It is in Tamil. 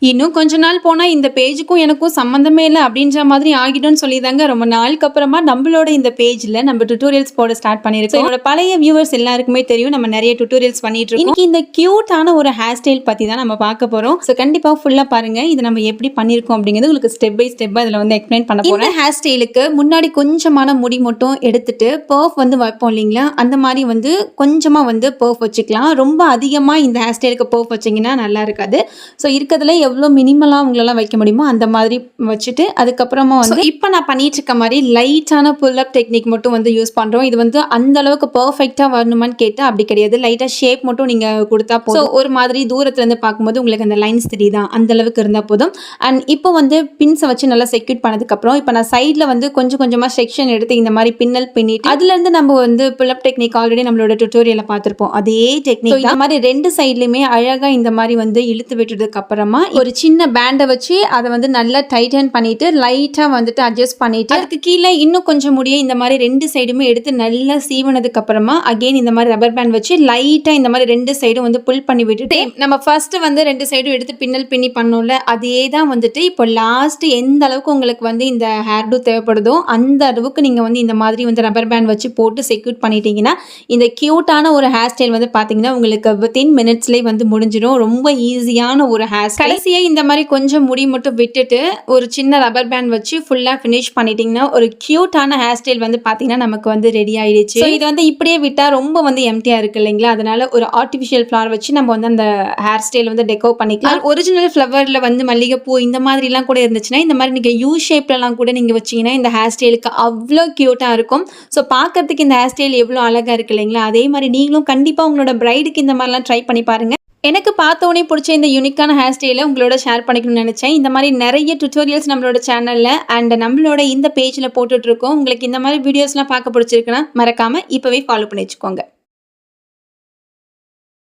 இன்னும் கொஞ்ச நாள் போனா இந்த பேஜுக்கும் எனக்கும் சம்மந்தமே இல்ல அப்படின்ற மாதிரி ஆகிடும்னு சொல்லி தாங்க ரொம்ப நாளுக்கு அப்புறமா நம்மளோட இந்த பேஜ்ல நம்ம டுட்டோரியல்ஸ் போட ஸ்டார்ட் பண்ணிருக்கோம். என்னோட பழைய வியூவர்ஸ் எல்லாருக்குமே தெரியும் நம்ம நிறைய டுட்டோரியல்ஸ் பண்ணிட்டு இருக்கோம். இன்னைக்கு இந்த கியூட்டான ஒரு ஹேர் ஸ்டைல் பத்தி தான் நம்ம பார்க்க போறோம். ஸோ கண்டிப்பா ஃபுல்லா பாருங்க. இது நம்ம எப்படி பண்ணிருக்கோம் அப்படிங்கிறது உங்களுக்கு ஸ்டெப் பை ஸ்டெப்பா இதுல வந்து எக்ஸ்பிளைன் பண்ண போறேன். இந்த ஹேர் ஸ்டைலுக்கு முன்னாடி கொஞ்சமான முடி மட்டும் எடுத்துட்டு பர்ஃப் வந்து வைப்போம் இல்லைங்களா, அந்த மாதிரி வந்து கொஞ்சமா வந்து பர்ஃப் வச்சுக்கலாம். ரொம்ப அதிகமா இந்த ஹேர் ஸ்டைலுக்கு பர்ஃப் வச்சீங்கன்னா நல்லா இருக்காது. ஸோ இருக்கிறதுல எவ்வளோ மினிமலாக உங்களெல்லாம் வைக்க முடியுமோ அந்த மாதிரி வச்சுட்டு அதுக்கப்புறமா வந்து இப்போ நான் பண்ணிட்டு இருக்க மாதிரி லைட்டான புல் அப் டெக்னிக் மட்டும் வந்து யூஸ் பண்ணுறோம். இது வந்து அந்த அளவுக்கு பர்ஃபெக்டாக வரணுமான்னு கேட்டால் அப்படி கிடையாது. லைட்டாக ஷேப் மட்டும் நீங்கள் கொடுத்தா போதும். ஒரு மாதிரி தூரத்துலேருந்து பார்க்கும்போது உங்களுக்கு அந்த லைன்ஸ் தெரியுதா, அந்த அளவுக்கு இருந்தால் போதும். அண்ட் இப்போ வந்து பின்ஸை வச்சு நல்லா செக்யூட் பண்ணதுக்கப்புறம் இப்போ நான் சைடில் வந்து கொஞ்சம் கொஞ்சமாக செக்ஷன் எடுத்து இந்த மாதிரி பின்னல் பின்னிட்டு அதுலேருந்து நம்ம வந்து புல் அப் டெக்னிக் ஆல்ரெடி நம்மளோட டுட்டோரியலில் பார்த்துருப்போம். அதே டெக்னிக் இந்த மாதிரி ரெண்டு சைட்லையுமே அழகாக இந்த மாதிரி வந்து இழுத்து விட்டதுக்கு அப்புறமா ஒரு சின்ன பேண்டை வச்சு அதை வந்து நல்லா டைட்டன் பண்ணிட்டு லைட்டாக வந்துட்டு அட்ஜஸ்ட் பண்ணிட்டு அதுக்கு கீழே இன்னும் கொஞ்சம் முடிய இந்த மாதிரி ரெண்டு சைடுமே எடுத்து நல்லா சீவனதுக்கு அப்புறமா அகெயின் இந்த மாதிரி ரப்பர் பேண்ட் வச்சு லைட்டாக இந்த மாதிரி ரெண்டு சைடும் வந்து புல் பண்ணி விட்டுட்டு நம்ம ஃபர்ஸ்ட் வந்து ரெண்டு சைடும் எடுத்து பின்னல் பின்னி பண்ணோம்ல, அதே தான் வந்துட்டு இப்போ லாஸ்ட் எந்த அளவுக்கு உங்களுக்கு வந்து இந்த ஹேர் டூ தேவைப்படுதோ அந்த அளவுக்கு நீங்கள் வந்து இந்த மாதிரி வந்து ரப்பர் பேண்ட் வச்சு போட்டு செக்யூட் பண்ணிட்டீங்கன்னா இந்த கியூட்டான ஒரு ஹேர் ஸ்டைல் வந்து பார்த்தீங்கன்னா உங்களுக்கு வித்தின் மினிட்ஸ்லேயே வந்து முடிஞ்சிடும். ரொம்ப ஈஸியான ஒரு ஹேர் ஸ்டைல். கடைசியாக இந்த மாதிரி கொஞ்சம் முடி மட்டும் விட்டுட்டு ஒரு சின்ன ரப்பர் பேண்ட் வச்சு ஃபுல்லாக ஃபினிஷ் பண்ணிட்டீங்கன்னா ஒரு கியூட்டான ஹேர் ஸ்டைல் வந்து பார்த்தீங்கன்னா நமக்கு வந்து ரெடி ஆயிடுச்சு. இது வந்து இப்படியே விட்டால் ரொம்ப வந்து எம்டியாக இருக்கு இல்லைங்களா, அதனால ஒரு ஆர்டிஃபிஷியல் ஃப்ளவர் வச்சு நம்ம வந்து அந்த ஹேர் ஸ்டைல் வந்து டெக்கோ பண்ணிக்கலாம். ஒரிஜினல் ஃப்ளவரில் வந்து மல்லிகைப்பூ இந்த மாதிரிலாம் கூட இருந்துச்சுன்னா இந்த மாதிரி நீங்கள் யூ ஷேப்லலாம் கூட நீங்கள் வச்சிங்கன்னா இந்த ஹேர் ஸ்டைலுக்கு அவ்வளோ க்யூட்டாக இருக்கும். ஸோ பார்க்கறதுக்கு இந்த ஹேர் ஸ்டைல் எவ்வளோ அழகாக இருக்கு இல்லைங்களா, அதே மாதிரி நீங்களும் கண்டிப்பாக உங்களோட பிரைடுக்கு இந்த மாதிரிலாம் ட்ரை பண்ணி பாருங்க. எனக்கு பார்த்தோன்னே பிடிச்ச இந்த யூனிக்கான ஹேர் ஸ்டைலை உங்களோட ஷேர் பண்ணிக்கணும்னு நினச்சேன். இந்த மாதிரி நிறைய டுட்டோரியல்ஸ் நம்மளோட சேனலில் அண்ட் நம்மளோட இந்த பேஜில் போட்டுட்ருக்கோம். உங்களுக்கு இந்த மாதிரி வீடியோஸ்லாம் பார்க்க பிடிச்சிருக்குன்னா மறக்காமல் இப்போவே ஃபாலோ பண்ணி வச்சுக்கோங்க.